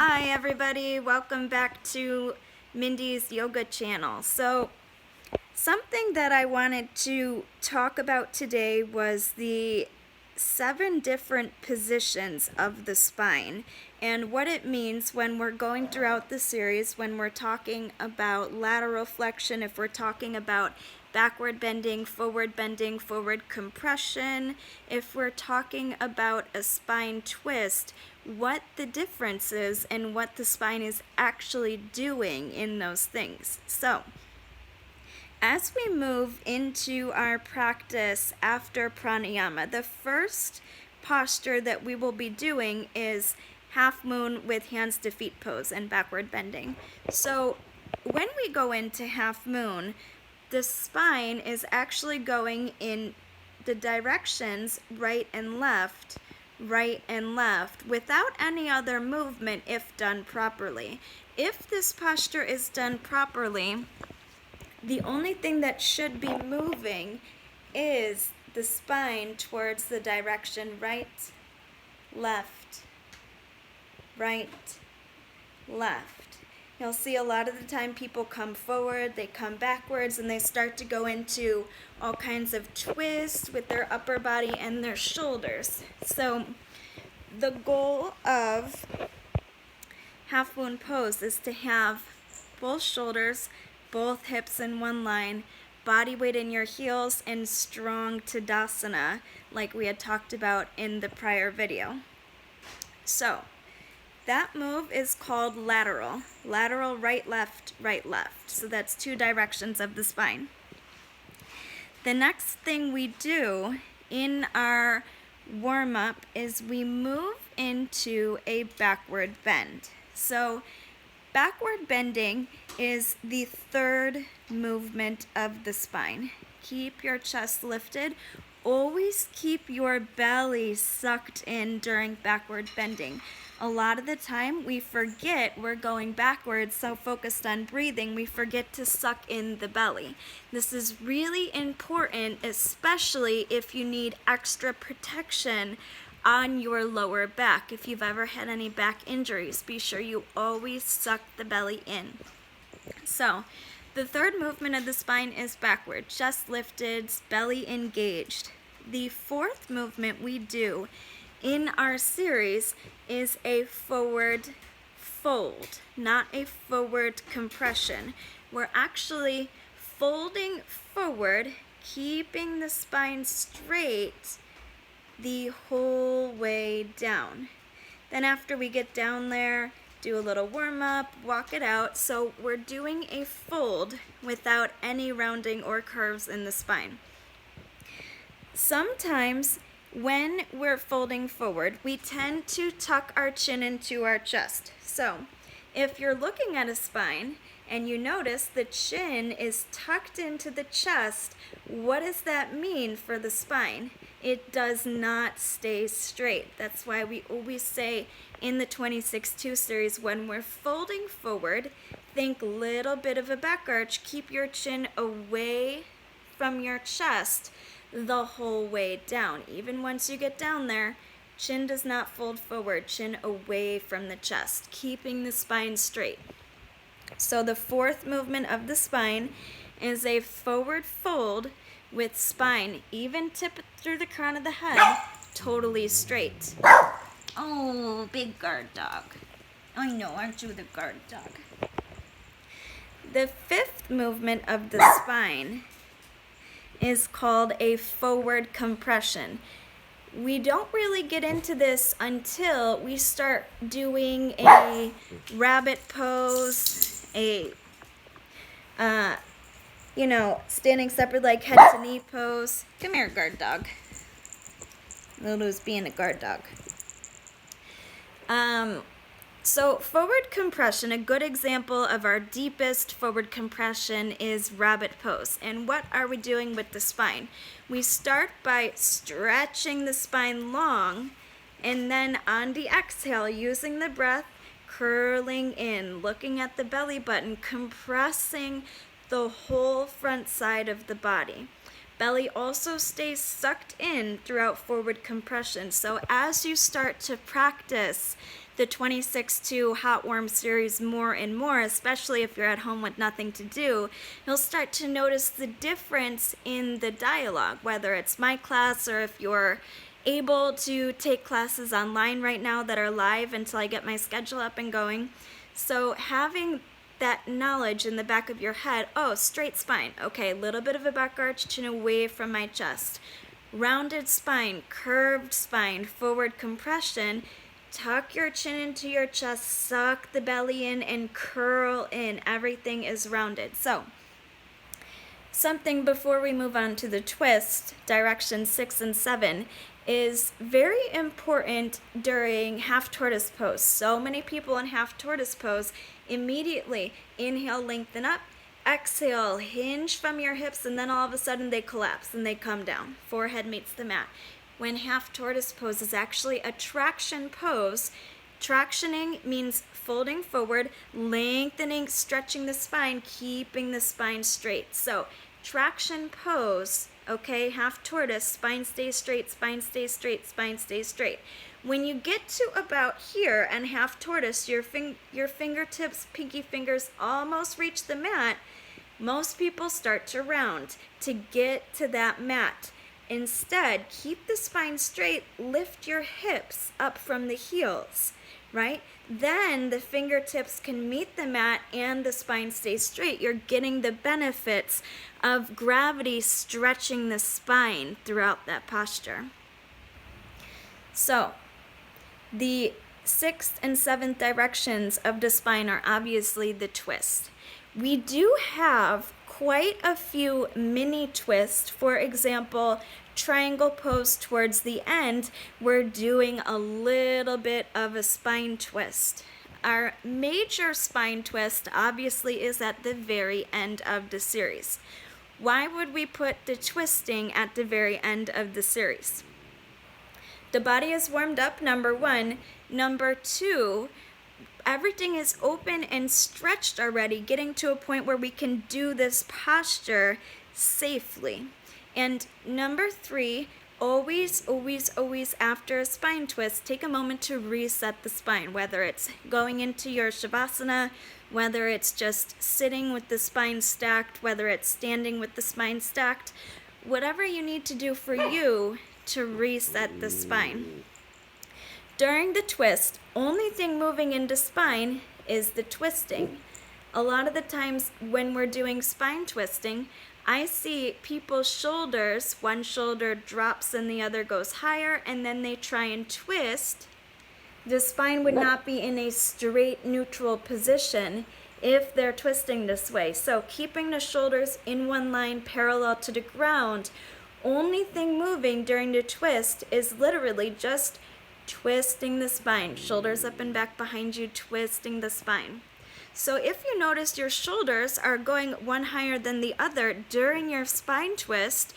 Hi everybody, welcome back to Mindy's yoga channel. So something that I wanted to talk about today was the 7 different positions of the spine and what it means when we're going throughout the series, when we're talking about lateral flexion, if we're talking about backward bending, forward compression, if we're talking about a spine twist, what the difference is and what the spine is actually doing in those things. So, as we move into our practice after pranayama, the first posture that we will be doing is half moon with hands to feet pose and backward bending. So when we go into half moon, the spine is actually going in the directions right and left without any other movement if done properly. If this posture is done properly, the only thing that should be moving is the spine towards the direction right, left. You'll see a lot of the time people come forward, they come backwards, and they start to go into all kinds of twists with their upper body and their shoulders. So the goal of half moon pose is to have both shoulders, both hips in one line, body weight in your heels, and strong Tadasana like we had talked about in the prior video. So that move is called lateral. Lateral, right, left, right, left. So that's 2 directions of the spine. The next thing we do in our warm-up is we move into a backward bend. So backward bending is the 3rd movement of the spine. Keep your chest lifted. Always keep your belly sucked in during backward bending. A lot of the time we forget we're going backwards, so focused on breathing, we forget to suck in the belly. This is really important, especially if you need extra protection on your lower back. If you've ever had any back injuries, be sure you always suck the belly in. So, the 3rd movement of the spine is backward, chest lifted, belly engaged. The 4th movement we do in our series is a forward fold, not a forward compression. We're actually folding forward, keeping the spine straight the whole way down. Then after we get down there, do a little warm-up, walk it out. So we're doing a fold without any rounding or curves in the spine. Sometimes when we're folding forward, we tend to tuck our chin into our chest. So if you're looking at a spine and you notice the chin is tucked into the chest, what does that mean for the spine? It does not stay straight. That's why we always say in the 26-2 series, when we're folding forward, think little bit of a back arch. Keep your chin away from your chest the whole way down. Even once you get down there, chin does not fold forward, chin away from the chest, keeping the spine straight. So the 4th movement of the spine is a forward fold with spine, even tip through the crown of the head, totally straight. Oh, big guard dog. I know, aren't you the guard dog? The 5th movement of the spine is called a forward compression. We don't really get into this until we start doing a rabbit pose, standing separate leg, head to knee pose. Come here, guard dog. Lulu's being a guard dog. So forward compression, a good example of our deepest forward compression is rabbit pose. And what are we doing with the spine? We start by stretching the spine long, and then on the exhale, using the breath, curling in, looking at the belly button, compressing the whole front side of the body. belly also stays sucked in throughout forward compression. So as you start to practice the 26-2 hot warm series more and more, especially if you're at home with nothing to do, you'll start to notice the difference in the dialogue, whether it's my class or if you're able to take classes online right now that are live until I get my schedule up and going. So having that knowledge in the back of your head, oh, straight spine, okay, a little bit of a back arch, chin away from my chest. Rounded spine, curved spine, forward compression, tuck your chin into your chest, suck the belly in and curl in. Everything is rounded. So, something before we move on to the twist, direction 6 and 7, is very important during half tortoise pose. So many people in half tortoise pose immediately inhale, lengthen up, exhale, hinge from your hips, and then all of a sudden they collapse and they come down. Forehead meets the mat. When half tortoise pose is actually a traction pose, tractioning means folding forward, lengthening, stretching the spine, keeping the spine straight. So traction pose, okay, half tortoise, spine stays straight, spine stays straight, spine stays straight. When you get to about here and half tortoise, your fingertips, pinky fingers almost reach the mat, most people start to round to get to that mat. Instead, keep the spine straight, lift your hips up from the heels, right? Then the fingertips can meet the mat and the spine stays straight. You're getting the benefits of gravity stretching the spine throughout that posture. So, the 6th and 7th directions of the spine are obviously the twist. We do have quite a few mini twists. For example, triangle pose towards the end, we're doing a little bit of a spine twist. Our major spine twist obviously is at the very end of the series. Why would we put the twisting at the very end of the series? The body is warmed up, number one. Number two, everything is open and stretched already, getting to a point where we can do this posture safely. And number three, always after a spine twist, take a moment to reset the spine, whether it's going into your Shavasana, whether it's just sitting with the spine stacked, whether it's standing with the spine stacked, whatever you need to do for you to reset the spine. During the twist, only thing moving into spine is the twisting. A lot of the times when we're doing spine twisting, I see people's shoulders, one shoulder drops and the other goes higher, and then they try and twist. The spine would not be in a straight neutral position if they're twisting this way. So keeping the shoulders in one line parallel to the ground, only thing moving during the twist is literally just twisting the spine. Shoulders up and back behind you, twisting the spine. So if you notice your shoulders are going one higher than the other during your spine twist,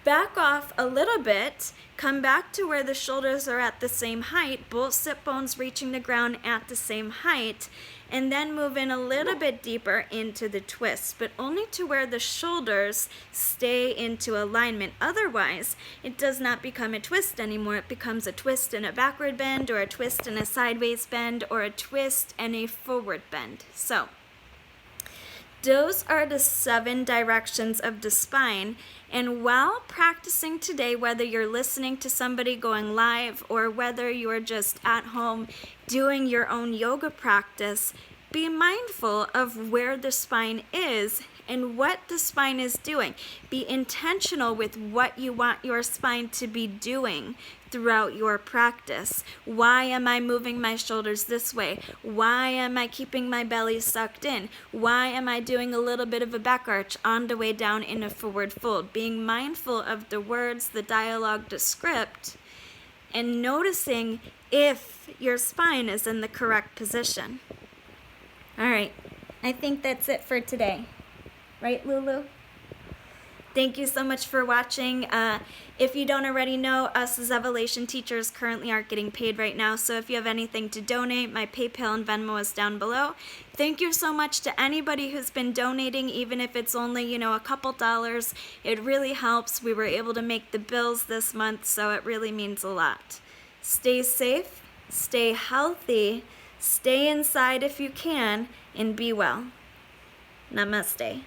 back off a little bit, come back to where the shoulders are at the same height, both sit bones reaching the ground at the same height, and then move in a little bit deeper into the twist, but only to where the shoulders stay into alignment. Otherwise, it does not become a twist anymore. It becomes a twist and a backward bend, or a twist and a sideways bend, or a twist and a forward bend. So, those are the 7 directions of the spine. And while practicing today, whether you're listening to somebody going live or whether you're just at home doing your own yoga practice, be mindful of where the spine is and what the spine is doing. Be intentional with what you want your spine to be doing throughout your practice. Why am I moving my shoulders this way? Why am I keeping my belly sucked in? Why am I doing a little bit of a back arch on the way down in a forward fold? Being mindful of the words, the dialogue, the script, and noticing if your spine is in the correct position. All right, I think that's it for today. Right, Lulu? Thank you so much for watching. If you don't already know, us as Evolution teachers currently aren't getting paid right now, so if you have anything to donate, my PayPal and Venmo is down below. Thank you so much to anybody who's been donating, even if it's only, a couple dollars. It really helps. We were able to make the bills this month, so it really means a lot. Stay safe, stay healthy, stay inside if you can, and be well. Namaste.